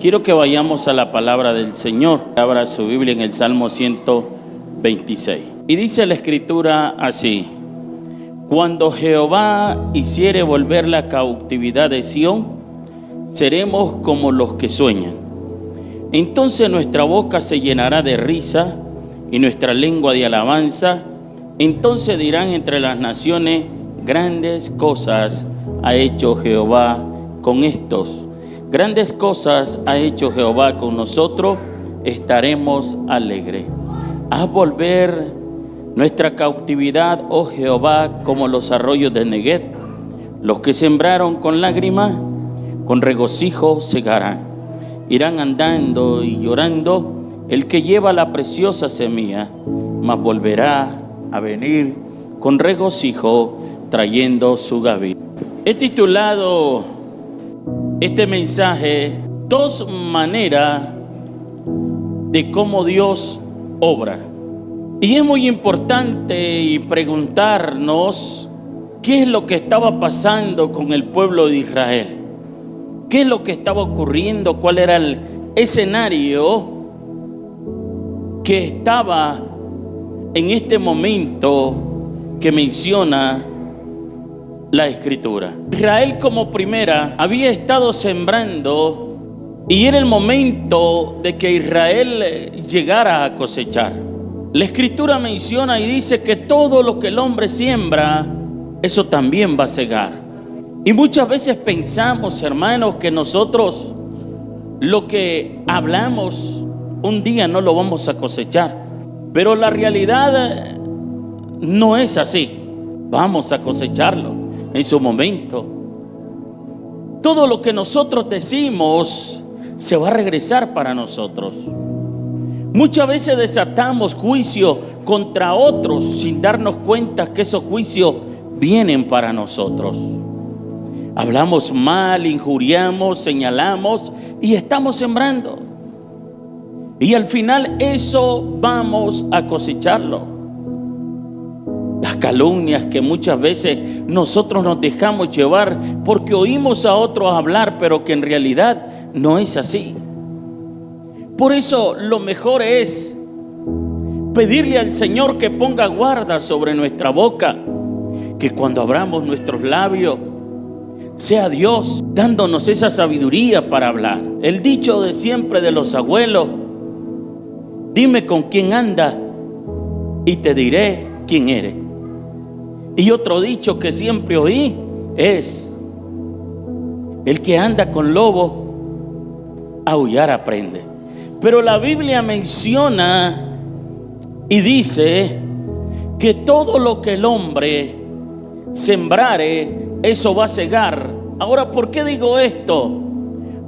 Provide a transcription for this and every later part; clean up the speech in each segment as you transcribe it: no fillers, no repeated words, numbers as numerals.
Quiero que vayamos a la palabra del Señor. Abra su Biblia en el Salmo 126. Y dice la Escritura así: cuando Jehová hiciere volver la cautividad de Sión, seremos como los que sueñan. Entonces nuestra boca se llenará de risa y nuestra lengua de alabanza. Entonces dirán entre las naciones: grandes cosas ha hecho Jehová con estos. Grandes cosas ha hecho Jehová con nosotros, estaremos alegres. Haz volver nuestra cautividad, oh Jehová, como los arroyos de Negev. Los que sembraron con lágrimas, con regocijo segarán. Irán andando y llorando el que lleva la preciosa semilla, mas volverá a venir con regocijo trayendo su gavilla. He titulado este mensaje: dos maneras de cómo Dios obra. Y es muy importante y preguntarnos qué es lo que estaba pasando con el pueblo de Israel, qué es lo que estaba ocurriendo, cuál era el escenario que estaba en este momento que menciona la Escritura. Israel como primera había estado sembrando y era el momento de que Israel llegara a cosechar. La Escritura menciona y dice que todo lo que el hombre siembra, eso también va a segar. Y muchas veces pensamos, hermanos, que nosotros lo que hablamos un día no lo vamos a cosechar. Pero la realidad no es así. Vamos a cosecharlo en su momento. Todo lo que nosotros decimos se va a regresar para nosotros. Muchas veces desatamos juicio contra otros sin darnos cuenta que esos juicios vienen para nosotros. Hablamos mal, injuriamos, señalamos y estamos sembrando. Y al final eso vamos a cosecharlo. Las calumnias que muchas veces nosotros nos dejamos llevar porque oímos a otros hablar, pero que en realidad no es así. Por eso lo mejor es pedirle al Señor que ponga guarda sobre nuestra boca, que cuando abramos nuestros labios sea Dios dándonos esa sabiduría para hablar. El dicho de siempre de los abuelos: dime con quién andas y te diré quién eres. Y otro dicho que siempre oí es: el que anda con lobo, aullar aprende. Pero la Biblia menciona y dice que todo lo que el hombre sembrare, eso va a segar. Ahora, ¿por qué digo esto?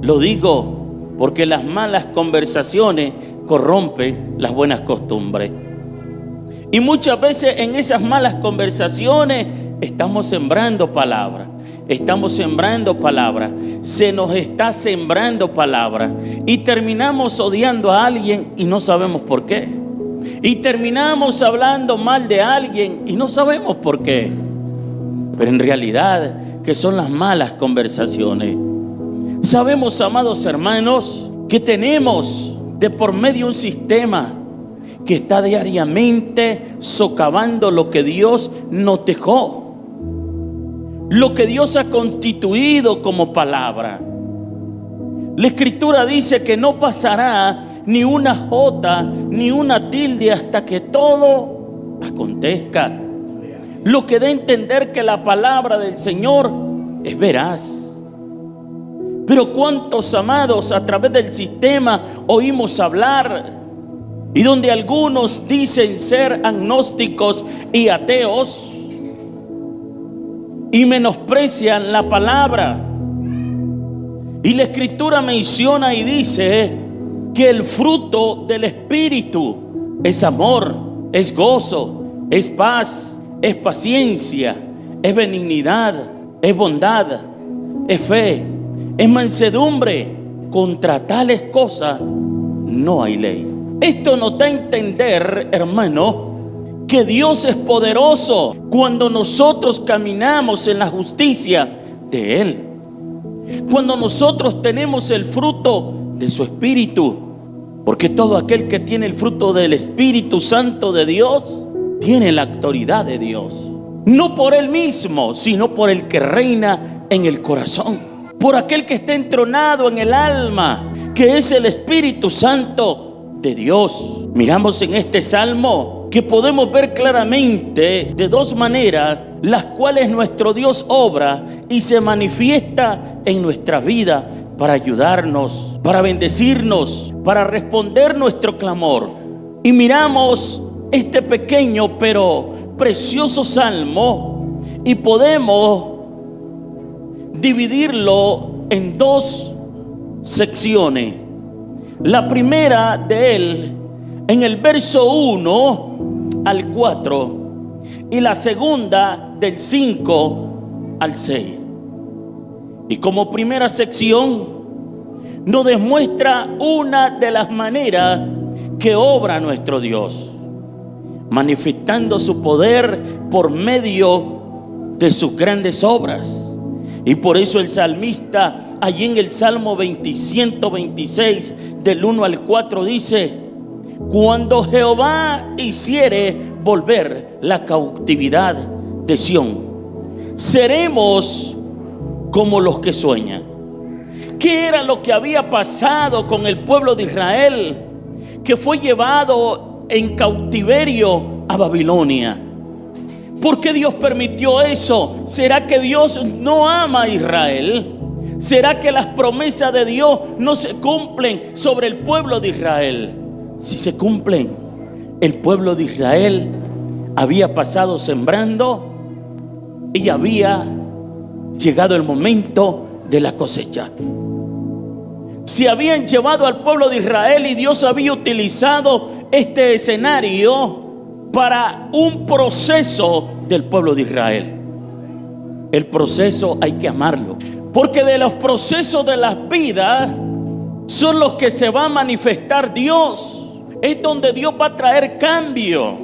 Lo digo porque las malas conversaciones corrompen las buenas costumbres. Y muchas veces en esas malas conversaciones estamos sembrando palabras. Estamos sembrando palabras. Se nos está sembrando palabras. Y terminamos odiando a alguien y no sabemos por qué. Y terminamos hablando mal de alguien y no sabemos por qué. Pero en realidad, ¿qué son las malas conversaciones? Sabemos, amados hermanos, que tenemos de por medio un sistema que está diariamente socavando lo que Dios nos dejó, lo que Dios ha constituido como palabra. La Escritura dice que no pasará ni una jota ni una tilde hasta que todo acontezca. Lo que da a entender que la palabra del Señor es veraz. Pero cuántos, amados, a través del sistema oímos hablar, y donde algunos dicen ser agnósticos y ateos y menosprecian la palabra. Y la Escritura menciona y dice que el fruto del Espíritu es amor, es gozo, es paz, es paciencia, es benignidad, es bondad, es fe, es mansedumbre. Contra tales cosas no hay ley. Esto nos da a entender, hermano, que Dios es poderoso cuando nosotros caminamos en la justicia de Él. Cuando nosotros tenemos el fruto de su Espíritu. Porque todo aquel que tiene el fruto del Espíritu Santo de Dios, tiene la autoridad de Dios. No por él mismo, sino por el que reina en el corazón. Por aquel que está entronado en el alma, que es el Espíritu Santo de Dios. Miramos en este salmo que podemos ver claramente de dos maneras las cuales nuestro Dios obra y se manifiesta en nuestra vida para ayudarnos, para bendecirnos, para responder nuestro clamor. Y miramos este pequeño pero precioso salmo y podemos dividirlo en dos secciones. La primera de él en el verso 1 al 4 y la segunda del 5 al 6. Y como primera sección nos demuestra una de las maneras que obra nuestro Dios, manifestando su poder por medio de sus grandes obras. Y por eso el salmista allí en el Salmo 126 del 1 al 4 dice: cuando Jehová hiciere volver la cautividad de Sión, seremos como los que sueñan. ¿Qué era lo que había pasado con el pueblo de Israel, que fue llevado en cautiverio a Babilonia? ¿Por qué Dios permitió eso? ¿Será que Dios no ama a Israel? ¿Será que las promesas de Dios no se cumplen sobre el pueblo de Israel? Si se cumplen, el pueblo de Israel había pasado sembrando y había llegado el momento de la cosecha. Se habían llevado al pueblo de Israel y Dios había utilizado este escenario para un proceso del pueblo de Israel. El proceso hay que amarlo, porque de los procesos de las vidas son los que se va a manifestar Dios. Es donde Dios va a traer cambio.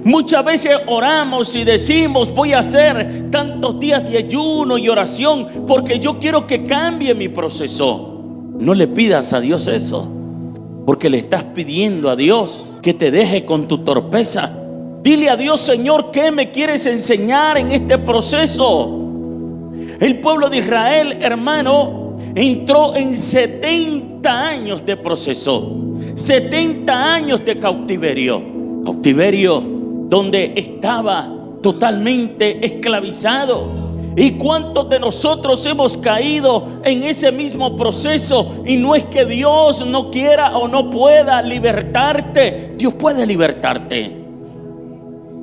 Muchas veces oramos y decimos: voy a hacer tantos días de ayuno y oración porque yo quiero que cambie mi proceso. No le pidas a Dios eso, porque le estás pidiendo a Dios que te deje con tu torpeza. Dile a Dios: Señor, ¿qué me quieres enseñar en este proceso? El pueblo de Israel, hermano, entró en 70 años de proceso, 70 años de cautiverio. Cautiverio donde estaba totalmente esclavizado. ¿Y cuántos de nosotros hemos caído en ese mismo proceso? Y no es que Dios no quiera o no pueda libertarte. Dios puede libertarte.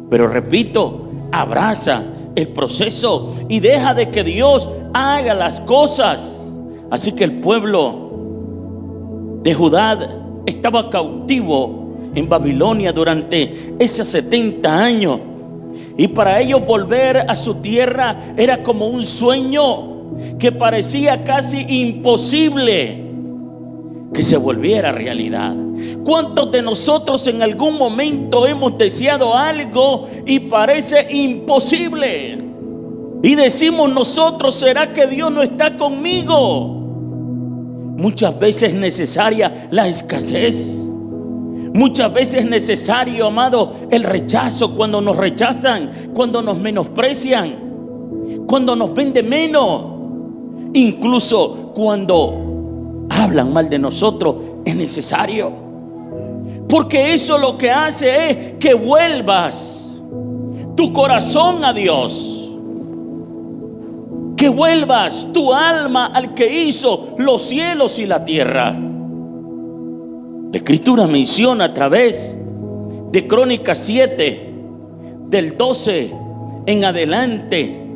Pero repito, abraza el proceso y deja de que Dios haga las cosas. Así que el pueblo de Judá estaba cautivo en Babilonia durante esos 70 años. Y para ellos volver a su tierra era como un sueño que parecía casi imposible que se volviera realidad. ¿Cuántos de nosotros en algún momento hemos deseado algo y parece imposible? Y decimos nosotros: ¿será que Dios no está conmigo? Muchas veces es necesaria la escasez. Muchas veces es necesario, amado, el rechazo, cuando nos rechazan, cuando nos menosprecian, cuando nos ven de menos, incluso cuando hablan mal de nosotros, es necesario. Porque eso lo que hace es que vuelvas tu corazón a Dios, que vuelvas tu alma al que hizo los cielos y la tierra. La Escritura menciona a través de Crónicas 7, del 12 en adelante,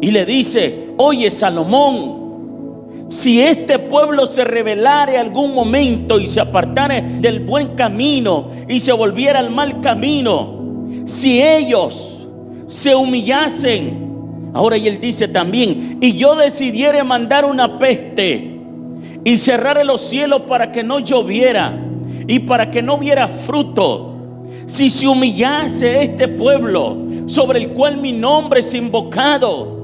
y le dice: oye, Salomón, si este pueblo se rebelare algún momento y se apartare del buen camino y se volviera al mal camino, si ellos se humillasen, ahora y él dice también, y yo decidiere mandar una peste y cerrare los cielos para que no lloviera y para que no hubiera fruto, si se humillase este pueblo sobre el cual mi nombre es invocado,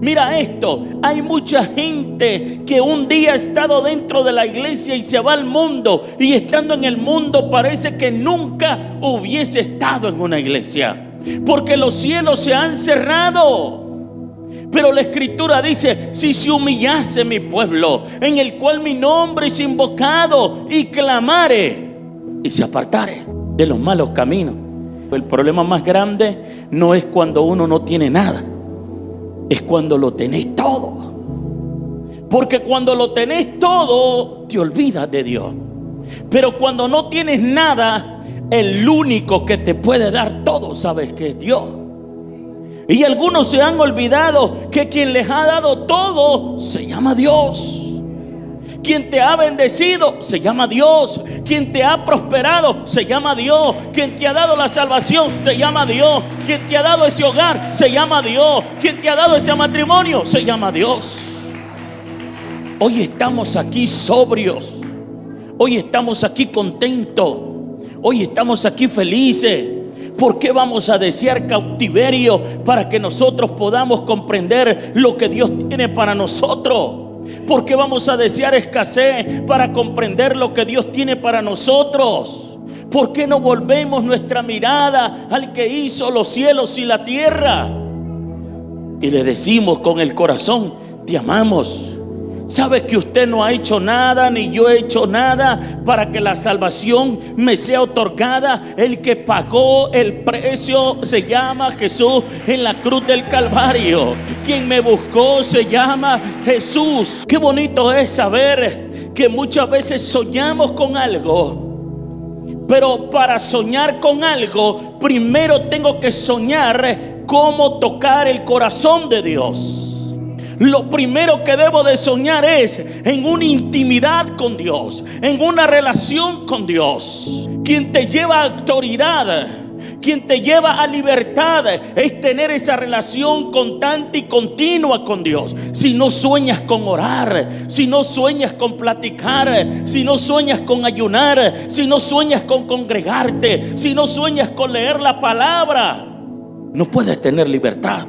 Mira esto, hay mucha gente que un día ha estado dentro de la iglesia y se va al mundo, y estando en el mundo parece que nunca hubiese estado en una iglesia, porque los cielos se han cerrado. Pero la escritura dice: si se humillase mi pueblo, en el cual mi nombre es invocado, y clamare y se apartare de los malos caminos. El problema más grande no es cuando uno no tiene nada, es cuando lo tenés todo. Porque cuando lo tenés todo, te olvidas de Dios. Pero cuando no tienes nada, el único que te puede dar todo, sabes que es Dios. Y algunos se han olvidado que quien les ha dado todo se llama Dios. Quien te ha bendecido se llama Dios. Quien te ha prosperado se llama Dios. Quien te ha dado la salvación se llama Dios. Quien te ha dado ese hogar se llama Dios. Quien te ha dado ese matrimonio se llama Dios. Hoy estamos aquí sobrios. Hoy estamos aquí contentos. Hoy estamos aquí felices. ¿Por qué vamos a desear cautiverio para que nosotros podamos comprender lo que Dios tiene para nosotros? ¿Por qué vamos a desear escasez para comprender lo que Dios tiene para nosotros? ¿Por qué no volvemos nuestra mirada al que hizo los cielos y la tierra? Y le decimos con el corazón: te amamos. ¿Sabe que usted no ha hecho nada, ni yo he hecho nada para que la salvación me sea otorgada? El que pagó el precio se llama Jesús en la cruz del Calvario. Quien me buscó se llama Jesús. Qué bonito es saber que muchas veces soñamos con algo, pero para soñar con algo, primero tengo que soñar cómo tocar el corazón de Dios. Lo primero que debo de soñar es en una intimidad con Dios, en una relación con Dios. Quien te lleva a autoridad, quien te lleva a libertad, es tener esa relación constante y continua con Dios. Si no sueñas con orar, si no sueñas con platicar, si no sueñas con ayunar, si no sueñas con congregarte, si no sueñas con leer la palabra, no puedes tener libertad.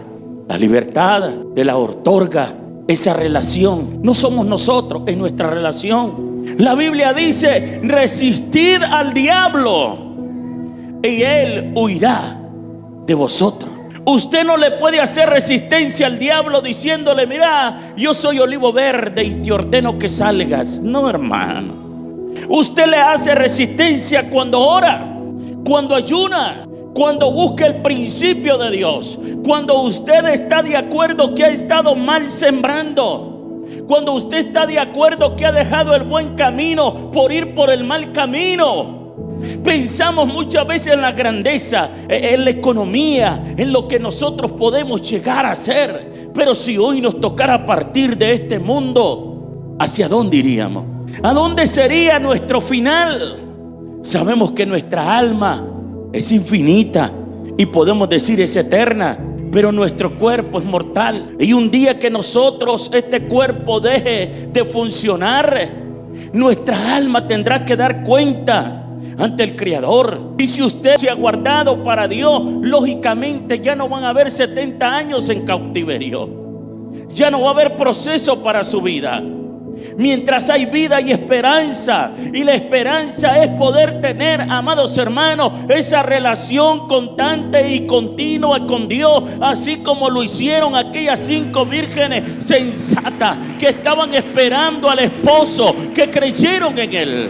La libertad te la otorga esa relación. No somos nosotros, es nuestra relación. La Biblia dice: resistid al diablo y él huirá de vosotros. Usted no le puede hacer resistencia al diablo diciéndole: mira, yo soy olivo verde y te ordeno que salgas. No, hermano. Usted le hace resistencia cuando ora, cuando ayuna, cuando busca el principio de Dios, cuando usted está de acuerdo que ha estado mal sembrando, cuando usted está de acuerdo que ha dejado el buen camino por ir por el mal camino. Pensamos muchas veces en la grandeza, en la economía, en lo que nosotros podemos llegar a hacer. Pero si hoy nos tocara partir de este mundo, ¿hacia dónde iríamos? ¿A dónde sería nuestro final? Sabemos que nuestra alma es infinita y podemos decir es eterna, pero nuestro cuerpo es mortal. Y un día que nosotros, este cuerpo deje de funcionar, nuestra alma tendrá que dar cuenta ante el Creador. Y si usted se ha guardado para Dios, lógicamente ya no van a haber 70 años en cautiverio. Ya no va a haber proceso para su vida. Mientras hay vida y esperanza, y la esperanza es poder tener, amados hermanos, esa relación constante y continua con Dios, así como lo hicieron aquellas 5 vírgenes sensatas que estaban esperando al esposo, que creyeron en él.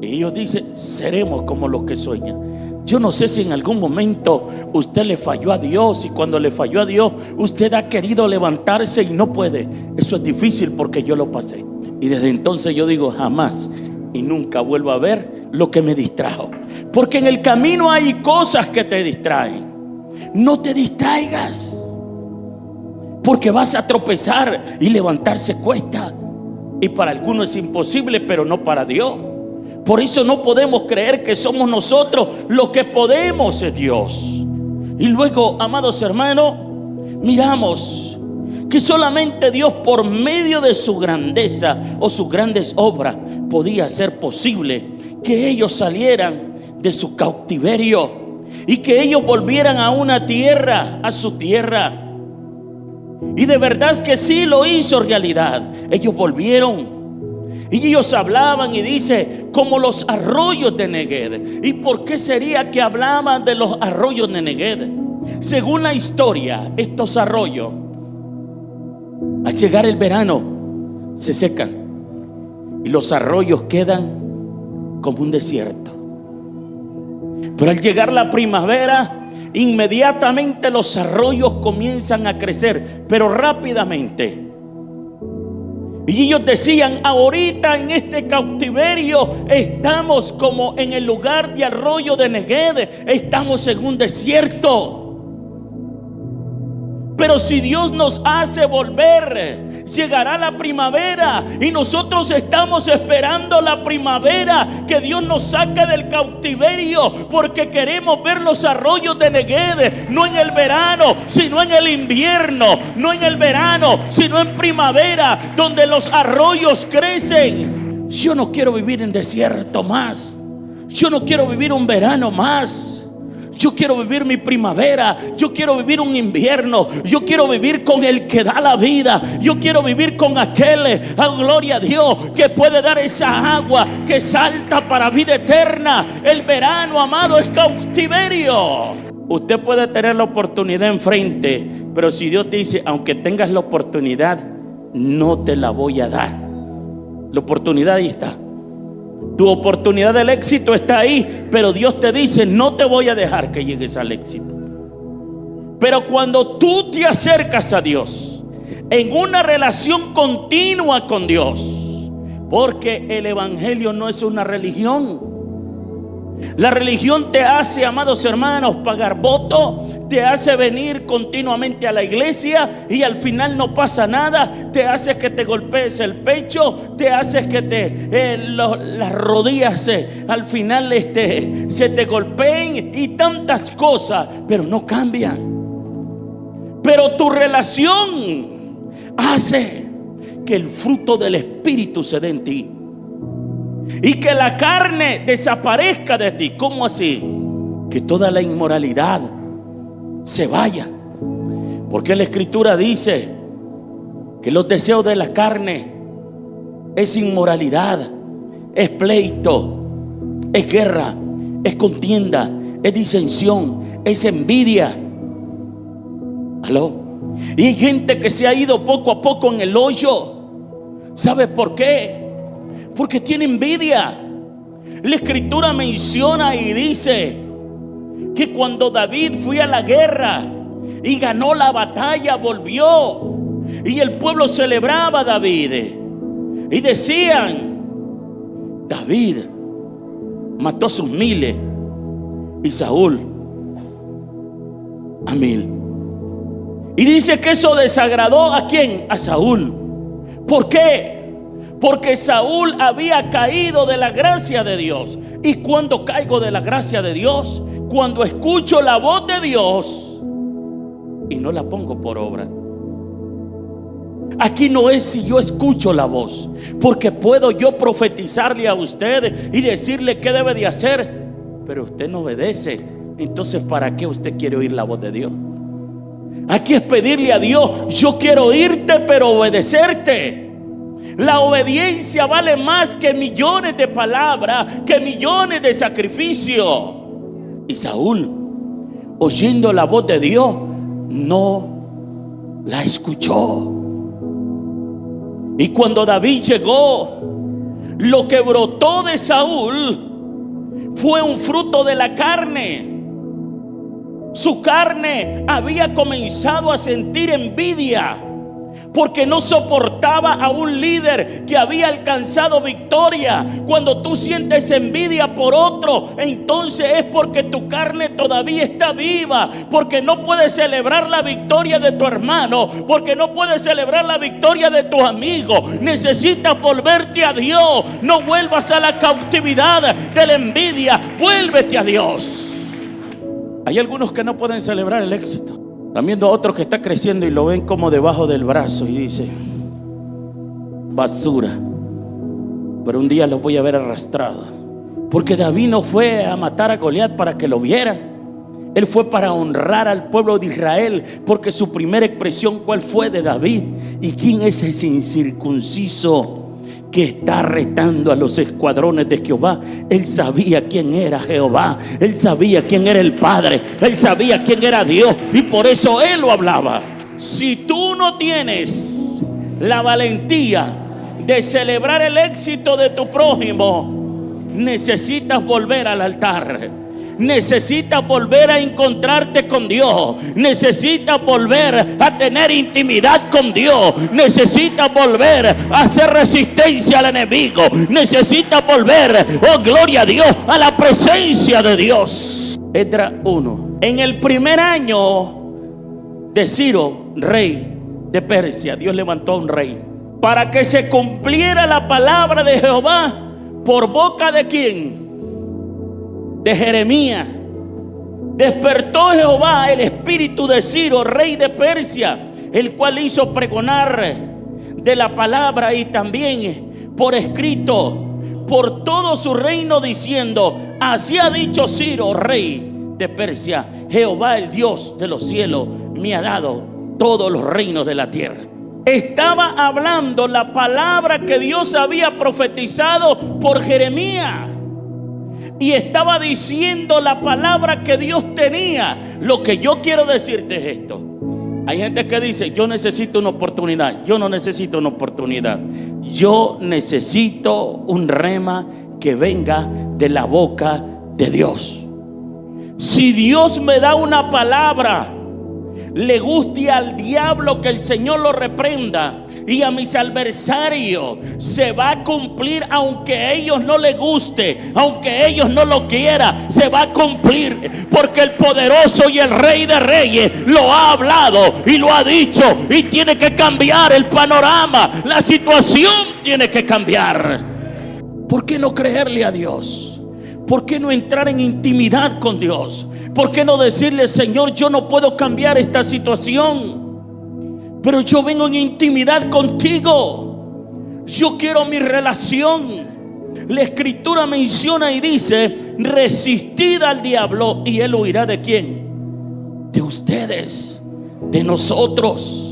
Y ellos dicen: seremos como los que sueñan. Yo no sé si en algún momento usted le falló a Dios, y cuando le falló a Dios usted ha querido levantarse y no puede. Eso es difícil, porque yo lo pasé. Y desde entonces yo digo: jamás y nunca vuelvo a ver lo que me distrajo. Porque en el camino hay cosas que te distraen. No te distraigas, porque vas a tropezar y levantarse cuesta. Y para algunos es imposible, pero no para Dios. Por eso no podemos creer que somos nosotros. Lo que podemos es Dios. Y luego, amados hermanos, miramos que solamente Dios, por medio de su grandeza o sus grandes obras, podía hacer posible que ellos salieran de su cautiverio y que ellos volvieran a una tierra, a su tierra. Y de verdad que sí lo hizo realidad. Ellos volvieron. Y ellos hablaban y dice, como los arroyos de Negued. ¿Y por qué sería que hablaban de los arroyos de Negued? Según la historia, estos arroyos, al llegar el verano, se secan. Y los arroyos quedan como un desierto. Pero al llegar la primavera, inmediatamente los arroyos comienzan a crecer, pero rápidamente. Y ellos decían, ahorita en este cautiverio estamos como en el lugar de arroyo de Negued, estamos en un desierto. Pero si Dios nos hace volver, llegará la primavera y nosotros estamos esperando la primavera, que Dios nos saque del cautiverio, porque queremos ver los arroyos de Negued, no en el verano, sino en el invierno, no en el verano, sino en primavera, donde los arroyos crecen. Yo no quiero vivir en desierto más. Yo no quiero vivir un verano más. Yo quiero vivir mi primavera. Yo quiero vivir un invierno. Yo quiero vivir con el que da la vida. Yo quiero vivir con aquel, gloria a Dios, que puede dar esa agua que salta para vida eterna. El verano, amado, es cautiverio. Usted puede tener la oportunidad enfrente, pero si Dios dice, aunque tengas la oportunidad, no te la voy a dar. La oportunidad ahí está. Tu oportunidad del éxito está ahí, pero Dios te dice, no te voy a dejar que llegues al éxito. Pero cuando tú te acercas a Dios, en una relación continua con Dios, porque el evangelio no es una religión. La religión te hace, amados hermanos, pagar voto, te hace venir continuamente a la iglesia y al final no pasa nada, te hace que te golpees el pecho, te hace que las rodillas al final se te golpeen y tantas cosas, pero no cambian. Pero tu relación hace que el fruto del Espíritu se dé en ti y que la carne desaparezca de ti. ¿Cómo así? Que toda la inmoralidad se vaya. Porque la Escritura dice que los deseos de la carne es inmoralidad, es pleito, es guerra, es contienda, es disensión, es envidia. ¿Aló? Y hay gente que se ha ido poco a poco en el hoyo. ¿Sabes por qué? Porque tiene envidia. La Escritura menciona y dice que cuando David fue a la guerra y ganó la batalla, volvió y el pueblo celebraba a David y decían, David mató a sus 1000 y Saúl a 1000. Y dice que eso desagradó ¿a quién? A Saúl. ¿Por qué? Porque Saúl había caído de la gracia de Dios. Y cuando caigo de la gracia de Dios, cuando escucho la voz de Dios y no la pongo por obra. Aquí no es si yo escucho la voz, porque puedo yo profetizarle a usted y decirle qué debe de hacer, pero usted no obedece. Entonces, ¿para qué usted quiere oír la voz de Dios? Aquí es pedirle a Dios, yo quiero oírte, pero obedecerte. La obediencia vale más que millones de palabras, que millones de sacrificios. Y Saúl, oyendo la voz de Dios, no la escuchó. Y cuando David llegó, lo que brotó de Saúl fue un fruto de la carne. Su carne había comenzado a sentir envidia, porque no soportaba a un líder que había alcanzado victoria. Cuando tú sientes envidia por otro, entonces es porque tu carne todavía está viva, porque no puedes celebrar la victoria de tu hermano, porque no puedes celebrar la victoria de tu amigo. Necesitas volverte a Dios. No vuelvas a la cautividad de la envidia, vuélvete a Dios. Hay algunos que no pueden celebrar el éxito. Están viendo a otro que está creciendo y lo ven como debajo del brazo y dice, basura, pero un día lo voy a ver arrastrado. Porque David no fue a matar a Goliat para que lo viera. Él fue para honrar al pueblo de Israel, porque su primera expresión, ¿cuál fue? De David. ¿Y quién es ese incircunciso que está retando a los escuadrones de Jehová? Él sabía quién era Jehová, él sabía quién era el Padre, él sabía quién era Dios, y por eso él lo hablaba. Si tú no tienes la valentía de celebrar el éxito de tu prójimo, necesitas volver al altar. Necesitas volver a encontrarte con Dios. Necesitas volver a tener intimidad con Dios. Necesitas volver a hacer resistencia al enemigo. Necesitas volver, oh gloria a Dios, a la presencia de Dios. Esdras 1. En el primer año de Ciro, rey de Persia, Dios levantó a un rey para que se cumpliera la palabra de Jehová por boca de ¿quién? De Jeremías. Despertó Jehová el espíritu de Ciro, rey de Persia, el cual hizo pregonar de la palabra y también por escrito por todo su reino, diciendo: así ha dicho Ciro, rey de Persia, Jehová el Dios de los cielos me ha dado todos los reinos de la tierra. Estaba hablando la palabra que Dios había profetizado por Jeremías. Y estaba diciendo la palabra que Dios tenía. Lo que yo quiero decirte es esto. Hay gente que dice: yo necesito una oportunidad. Yo no necesito una oportunidad. Yo necesito un rema que venga de la boca de Dios. Si Dios me da una palabra, le guste al diablo que el Señor lo reprenda, y a mis adversarios, se va a cumplir, aunque a ellos no les guste, aunque ellos no lo quieran, se va a cumplir, porque el poderoso y el Rey de Reyes lo ha hablado y lo ha dicho, y tiene que cambiar el panorama. La situación tiene que cambiar. ¿Por qué no creerle a Dios? ¿Por qué no entrar en intimidad con Dios? ¿Por qué no decirle: Señor, yo no puedo cambiar esta situación, pero yo vengo en intimidad contigo? Yo quiero mi relación. La escritura menciona y dice: resistid al diablo y él huirá. ¿De quién? De ustedes, de nosotros.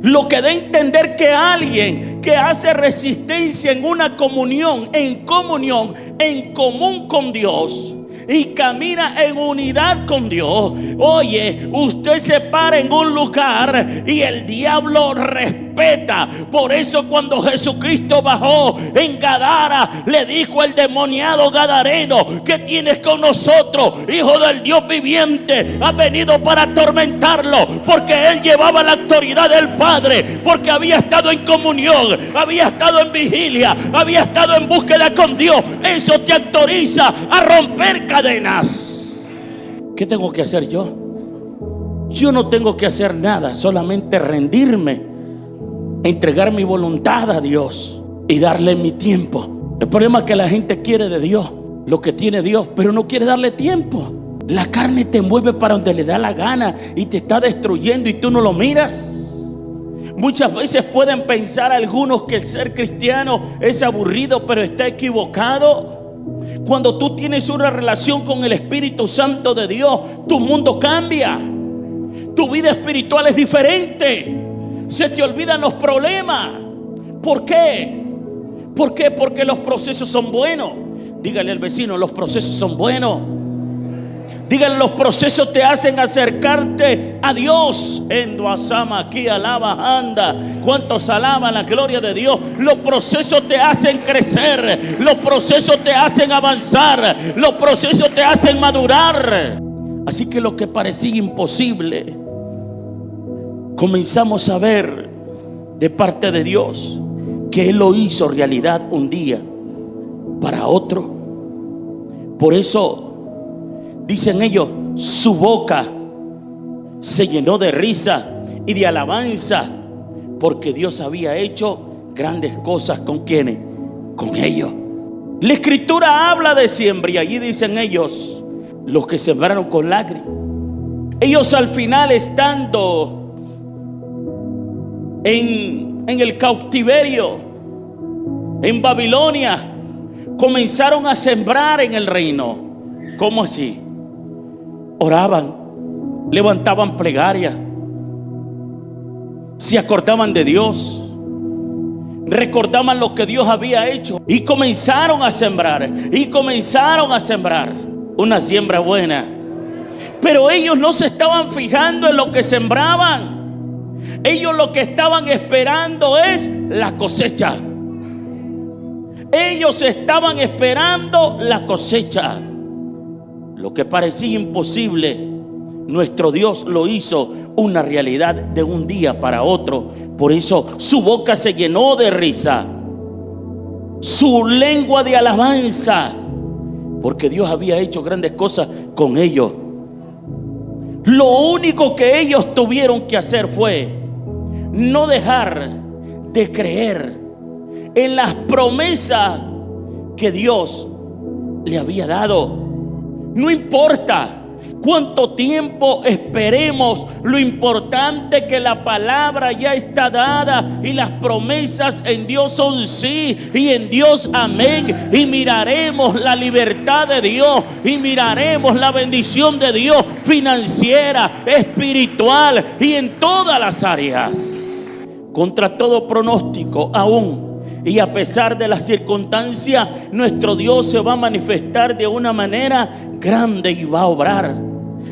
Lo que da a entender que alguien que hace resistencia en una comunión, en común con Dios, y camina en unidad con Dios, oye, usted se para en un lugar y el diablo respeta. Por eso cuando Jesucristo bajó en Gadara, le dijo el demoniado gadareno: ¿qué tienes con nosotros, hijo del Dios viviente? Has venido para atormentarlo, porque él llevaba la autoridad del Padre, porque había estado en comunión, había estado en vigilia, había estado en búsqueda con Dios. Eso te autoriza a romper cadenas. ¿Qué tengo que hacer yo? Yo no tengo que hacer nada, solamente rendirme, entregar mi voluntad a Dios y darle mi tiempo. El problema es que la gente quiere de Dios lo que tiene Dios, pero no quiere darle tiempo. La carne te mueve para donde le da la gana y te está destruyendo y tú no lo miras. Muchas veces pueden pensar algunos que el ser cristiano es aburrido, pero está equivocado. Cuando tú tienes una relación con el Espíritu Santo de Dios, tu mundo cambia. Tu vida espiritual es diferente. Se te olvidan los problemas. ¿Por qué? ¿Por qué? Porque los procesos son buenos. Dígale al vecino: los procesos son buenos. Dígale: los procesos te hacen acercarte a Dios. Endo asama aquí alaba anda. ¿Cuántos alaban la gloria de Dios? Los procesos te hacen crecer. Los procesos te hacen avanzar. Los procesos te hacen madurar. Así que lo que parecía imposible, comenzamos a ver de parte de Dios que Él lo hizo realidad un día para otro. Por eso dicen ellos: su boca se llenó de risa y de alabanza, porque Dios había hecho grandes cosas. ¿Con quiénes? Con ellos. La escritura habla de siembra y allí dicen ellos: los que sembraron con lágrimas. Ellos al final, estando en el cautiverio en Babilonia, comenzaron a sembrar en el reino. ¿Cómo así? oraban, levantaban plegaria, se acordaban de Dios, recordaban lo que Dios había hecho y comenzaron a sembrar, una siembra buena. Pero ellos no se estaban fijando en lo que sembraban. Ellos lo que estaban esperando es la cosecha. Ellos estaban esperando la cosecha. Lo que parecía imposible, nuestro Dios lo hizo una realidad de un día para otro. Por eso su boca se llenó de risa, su lengua de alabanza, porque Dios había hecho grandes cosas con ellos. Lo único que ellos tuvieron que hacer fue no dejar de creer en las promesas que Dios le había dado. No importa cuánto tiempo esperemos, lo importante es que la palabra ya está dada y las promesas en Dios son sí y en Dios amén. Y miraremos la libertad de Dios y miraremos la bendición de Dios financiera, espiritual y en todas las áreas. Contra todo pronóstico, aún y a pesar de las circunstancias, nuestro Dios se va a manifestar de una manera grande y va a obrar.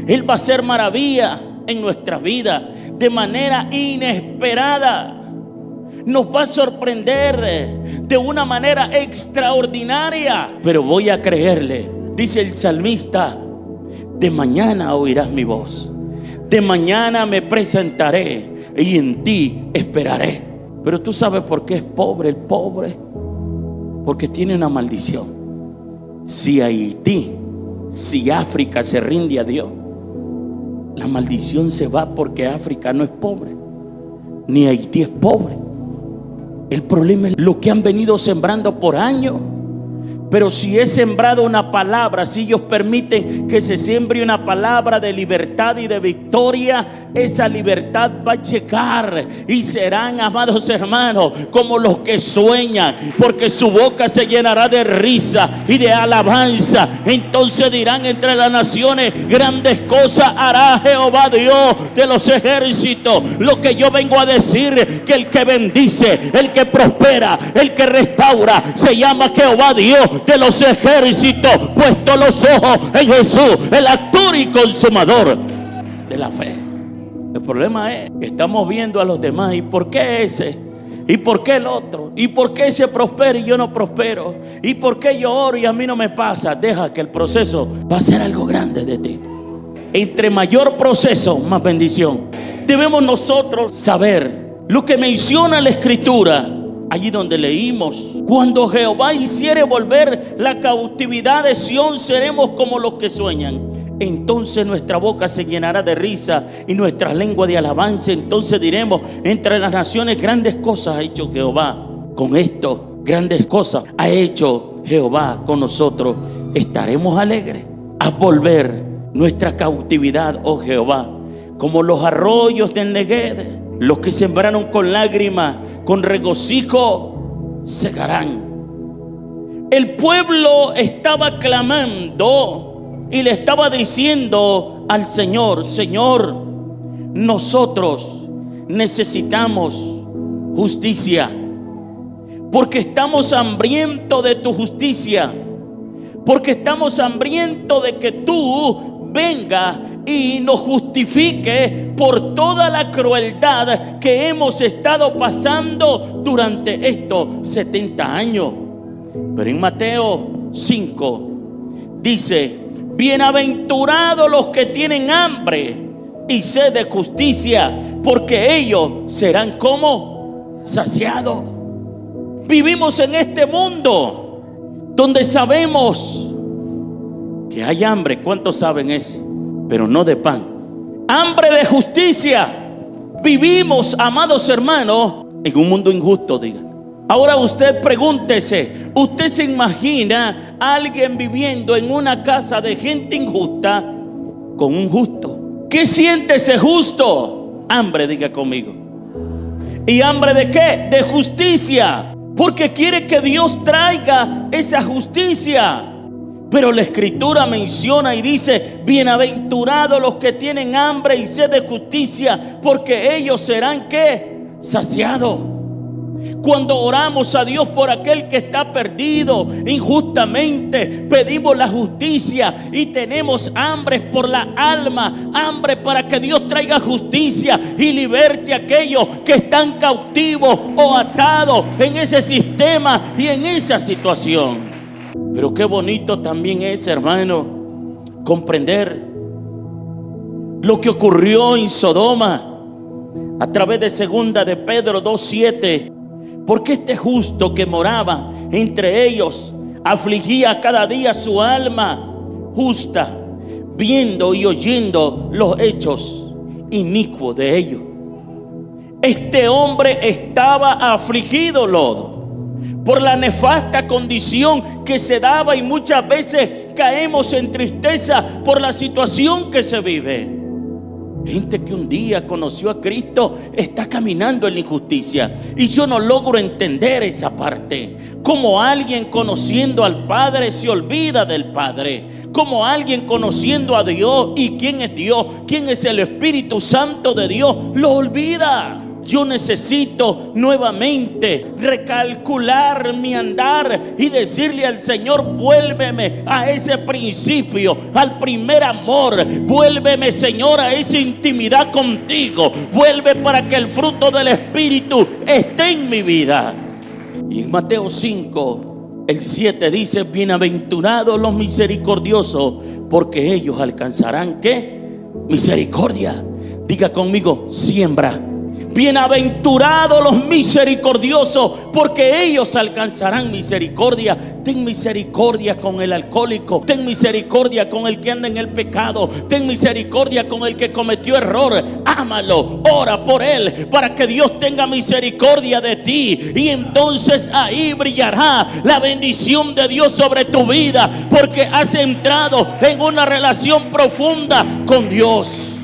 Él va a hacer maravilla en nuestra vida de manera inesperada. Nos va a sorprender de una manera extraordinaria. Pero voy a creerle, dice el salmista: de mañana oirás mi voz, de mañana me presentaré y en ti esperaré. Pero tú sabes por qué es pobre el pobre, porque tiene una maldición. Si Haití, si África se rinde a Dios, la maldición se va, porque África no es pobre, ni Haití es pobre. El problema es lo que han venido sembrando por años. Pero si es sembrado una palabra, si ellos permiten que se siembre una palabra de libertad y de victoria, esa libertad va a llegar y serán, amados hermanos, como los que sueñan, porque su boca se llenará de risa y de alabanza. Entonces dirán entre las naciones: grandes cosas hará Jehová Dios de los ejércitos. Lo que yo vengo a decir, que el que bendice, el que prospera, el que restaura, se llama Jehová Dios de los ejércitos, puesto los ojos en Jesús, el autor y consumador de la fe. El problema es que estamos viendo a los demás: ¿y por qué ese? ¿Y por qué el otro? ¿Y por qué ese prospera y yo no prospero? ¿Y por qué yo oro y a mí no me pasa? Deja que el proceso va a ser algo grande de ti. Entre mayor proceso, más bendición. Debemos nosotros saber lo que menciona la Escritura. Allí donde leímos: cuando Jehová hiciere volver la cautividad de Sión, seremos como los que sueñan. Entonces nuestra boca se llenará de risa y nuestra lengua de alabanza. Entonces diremos entre las naciones: grandes cosas ha hecho Jehová con esto, grandes cosas ha hecho Jehová con nosotros. Estaremos alegres a volver nuestra cautividad, oh Jehová, como los arroyos del Negued. Los que sembraron con lágrimas, con regocijo segarán. El pueblo estaba clamando y le estaba diciendo al Señor: Señor, nosotros necesitamos justicia, porque estamos hambrientos de tu justicia, porque estamos hambrientos de que tú vengas y nos justifique por toda la crueldad que hemos estado pasando durante estos 70 años. Pero en Mateo 5 dice: bienaventurados los que tienen hambre y sed de justicia, porque ellos serán como saciados. Vivimos en este mundo donde sabemos que hay hambre. ¿Cuántos saben eso? Pero no de pan. Hambre de justicia. Vivimos, amados hermanos, en un mundo injusto, digan. Ahora usted pregúntese: ¿usted se imagina a alguien viviendo en una casa de gente injusta con un justo? ¿Qué siente ese justo? Hambre, diga conmigo. ¿Y hambre de qué? De justicia. Porque quiere que Dios traiga esa justicia. Pero la Escritura menciona y dice: bienaventurados los que tienen hambre y sed de justicia, porque ellos serán ¿qué? Saciados. Cuando oramos a Dios por aquel que está perdido injustamente, pedimos la justicia y tenemos hambre por la alma, hambre para que Dios traiga justicia y liberte a aquellos que están cautivos o atados en ese sistema y en esa situación. Pero qué bonito también es, hermano, comprender lo que ocurrió en Sodoma a través de 2 de Pedro 2:7. Porque este justo que moraba entre ellos afligía cada día su alma justa, viendo y oyendo los hechos inicuos de ellos. Este hombre estaba afligido, lodo, por la nefasta condición que se daba, y muchas veces caemos en tristeza por la situación que se vive. Gente que un día conoció a Cristo está caminando en la injusticia, y yo no logro entender esa parte. Como alguien conociendo al Padre se olvida del Padre, como alguien conociendo a Dios y quién es Dios, quién es el Espíritu Santo de Dios, lo olvida. Yo necesito nuevamente recalcular mi andar y decirle al Señor: vuélveme a ese principio, al primer amor. Vuélveme, Señor, a esa intimidad contigo. Vuelve para que el fruto del Espíritu esté en mi vida. Y en Mateo 5, el 7 dice: bienaventurados los misericordiosos, porque ellos alcanzarán ¿qué? Misericordia. Diga conmigo: siembra. Bienaventurados los misericordiosos, porque ellos alcanzarán misericordia. Ten misericordia con el alcohólico, ten misericordia con el que anda en el pecado, ten misericordia con el que cometió error. Ámalo, ora por él para que Dios tenga misericordia de ti, y entonces ahí brillará la bendición de Dios sobre tu vida, porque has entrado en una relación profunda con Dios.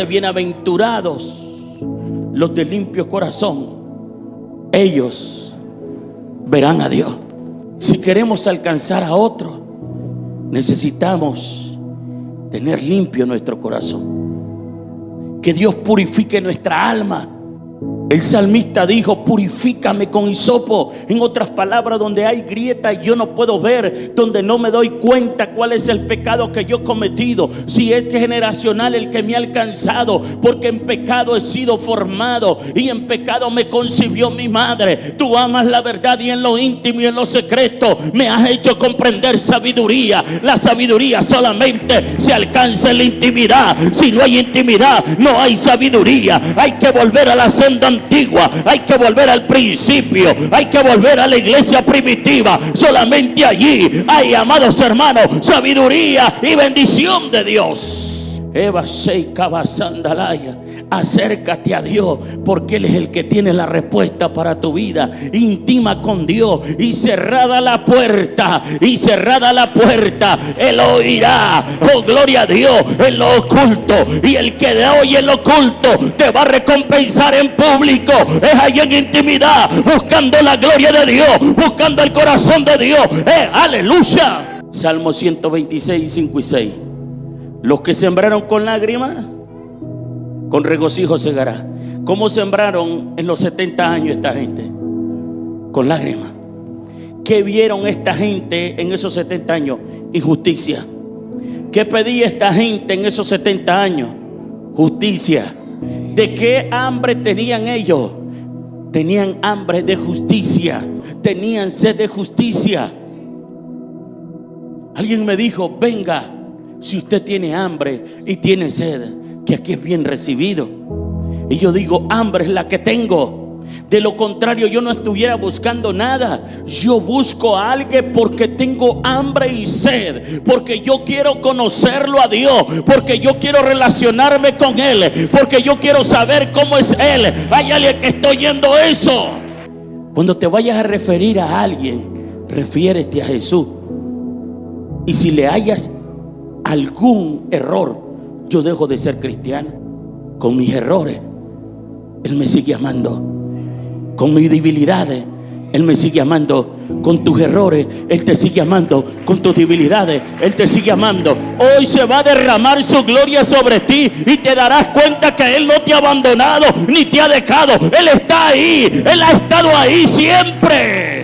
Bienaventurados los de limpio corazón, ellos verán a Dios. Si queremos alcanzar a otro, necesitamos tener limpio nuestro corazón, que Dios purifique nuestra alma. El salmista dijo: purifícame con hisopo. En otras palabras, donde hay grieta y yo no puedo ver, donde no me doy cuenta cuál es el pecado que yo he cometido, si es generacional el que me ha alcanzado, porque en pecado he sido formado y en pecado me concibió mi madre. Tú amas la verdad y en lo íntimo y en lo secreto me has hecho comprender sabiduría. La sabiduría solamente se alcanza en la intimidad. Si no hay intimidad, no hay sabiduría. Hay que volver a la senda antigua, hay que volver al principio, hay que volver a la iglesia primitiva. Solamente allí hay, amados hermanos, sabiduría y bendición de Dios. Eva Sheikha Basandalaya. Acércate a Dios, porque Él es el que tiene la respuesta para tu vida. Intima con Dios, y cerrada la puerta, Él oirá. Oh, gloria a Dios, en lo oculto. Y el que de hoy en lo oculto te va a recompensar en público. Es ahí en intimidad, buscando la gloria de Dios, buscando el corazón de Dios. Aleluya. Salmo 126, 5 y 6. Los que sembraron con lágrimas, con regocijo segará. ¿Cómo sembraron en los 70 años esta gente? Con lágrimas. ¿Qué vieron esta gente en esos 70 años? Injusticia. ¿Qué pedía esta gente en esos 70 años? Justicia. ¿De qué hambre tenían ellos? Tenían hambre de justicia. Tenían sed de justicia. Alguien me dijo: venga, si usted tiene hambre y tiene sed, que aquí es bien recibido. Y yo digo: hambre es la que tengo. De lo contrario, yo no estuviera buscando nada. Yo busco a alguien porque tengo hambre y sed, porque yo quiero conocerlo a Dios, porque yo quiero relacionarme con Él, porque yo quiero saber cómo es Él. Hay alguien que está oyendo eso. Cuando te vayas a referir a alguien, refiérete a Jesús. Y si le hayas algún error, yo dejo de ser cristiano. Con mis errores, Él me sigue amando. Con mis debilidades, Él me sigue amando con tus errores. Él te sigue amando con tus debilidades. Él te sigue amando. Hoy se va a derramar su gloria sobre ti y te darás cuenta que Él no te ha abandonado ni te ha dejado. Él está ahí. Él ha estado ahí siempre.